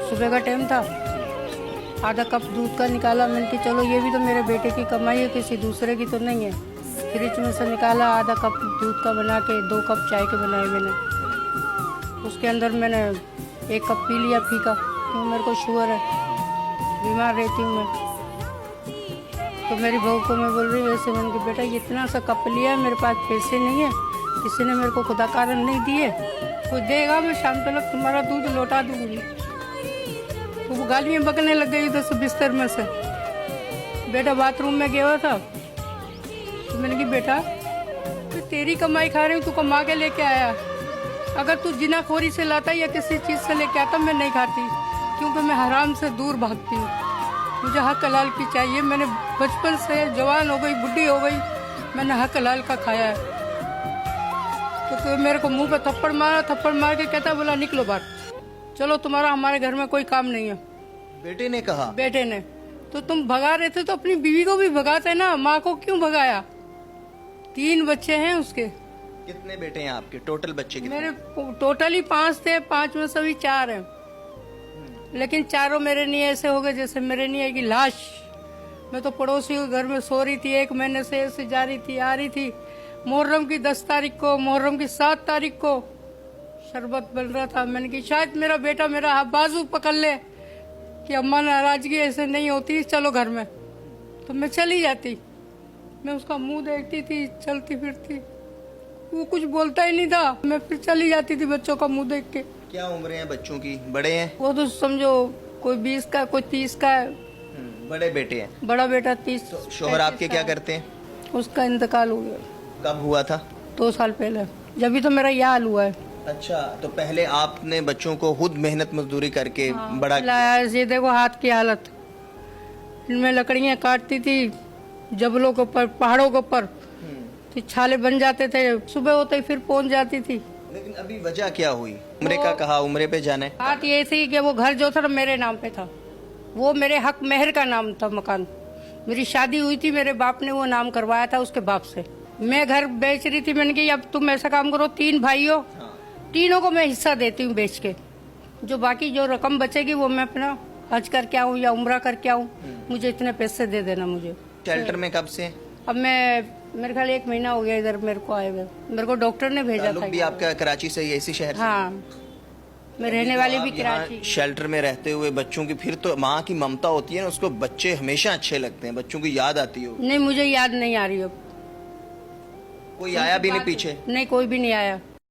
सुबह का टाइम था, आधा कप दूध का निकाला। मैंने कि चलो ये भी तो मेरे बेटे की कमाई है, किसी दूसरे की तो नहीं है। फ्रिज में से निकाला, आधा कप दूध का बना के 2 कप चाय के बनाए मैंने। उसके अंदर मैंने 1 कप पी लिया फीका, क्योंकि मेरे को शुगर है, बीमार रहती हूँ मैं। तो मेरी बहू को मैं बोल रही वैसे, मैंने कि बेटा इतना सा कप लिया है, मेरे पास पैसे नहीं है, किसी ने मेरे को खुदा कारण नहीं दिए, कोई देगा मैं शाम तक तुम्हारा दूध लौटा दूंगी। तो वो गालियाँ बकने लग गई उधर से बिस्तर में से। बेटा बाथरूम में गया हुआ था, तो मैंने कि बेटा तो तेरी कमाई खा रही हूँ, तू कमा के लेके आया, अगर तू जिनाखोरी से लाता या किसी चीज़ से लेके आता मैं नहीं खाती, क्योंकि मैं हराम से दूर भागती हूँ। मुझे हक हलाल की चाहिए। मैंने बचपन से जवान हो गई, बुढ़ी हो गई, मैंने हक हलाल का खाया है। तो मेरे को मुंह पे थप्पड़ मारा, थप्पड़ मार के कहता बोला निकलो बाहर, चलो तुम्हारा हमारे घर में कोई काम नहीं है। बेटे ने कहा? बेटे ने। तो तुम भगा रहे थे तो अपनी बीवी को भी भगाते ना, माँ को क्यों भगाया? 3 बच्चे हैं उसके। कितने बेटे हैं आपके? टोटल बच्चे कितने? मेरे टोटली 5 थे, 5 में से भी 4 हैं, लेकिन चारों मेरे नहीं ऐसे हो गए जैसे मेरे नहीं है की लाश। मैं तो पड़ोसी के घर में सो रही थी, 1 महीने से ऐसे जा रही थी आ रही थी। मुहर्रम की 10 तारीख को, मुहर्रम की 7 तारीख को शरबत बन रहा था। मैंने कि शायद मेरा बेटा मेरा बाजू पकड़ ले कि अम्मा नाराजगी ऐसे नहीं होती, चलो घर में। तो मैं चली जाती, मैं उसका मुंह देखती थी, चलती फिरती, वो कुछ बोलता ही नहीं था, मैं फिर चली जाती थी बच्चों का मुंह देख के। क्या उम्र है बच्चों की? बड़े हैं? वो तो समझो कोई 20 का, कोई 30 का है। बड़े बेटे हैं? बड़ा बेटा 30। तो शोहर आपके क्या करते हैं? उसका इंतकाल हो गया। कब हुआ था? 2 साल पहले, जब भी तो मेरा यह हाल हुआ है। अच्छा, तो पहले आपने बच्चों को खुद मेहनत मजदूरी करके बड़ा लाया। ये देखो हाथ की हालत, इनमें लकड़ियां काटती थी जबलों के ऊपर, पहाड़ों के ऊपर, तो छाले बन जाते थे, सुबह होते ही फिर पहुंच जाती थी। लेकिन अभी वजह क्या हुई? उम्रे का कहा, उम्रे पे जाना है। बात ये थी कि वो घर जो था मेरे नाम पे था, वो मेरे हक मेहर का नाम था मकान। मेरी शादी हुई थी, मेरे बाप ने वो नाम करवाया था उसके बाप से। मैं घर बेच रही थी, मैंने कहा अब तुम ऐसा काम करो, 3 भाई हो, तीनों को मैं हिस्सा देती हूँ बेच के, जो बाकी जो रकम बचेगी वो मैं अपना हज करके आऊँ या उम्रा करके आऊँ, मुझे इतने पैसे दे देना मुझे। शेल्टर में कब से? अब मेरे ख्याल 1 महीना हो गया इधर मेरे को आए हुए। मेरे को डॉक्टर ने भेजा था। भी आपका कराची से ही, इसी शहर से? हाँ, मैं रहने वाली भी कराची। शेल्टर में रहते हुए बच्चों की फिर तो माँ की ममता होती है ना, उसको बच्चे हमेशा अच्छे लगते हैं, बच्चों की याद आती हो? नहीं, मुझे याद नहीं आ रही अब। कोई आया भी नहीं पीछे? नहीं, कोई भी नहीं आया।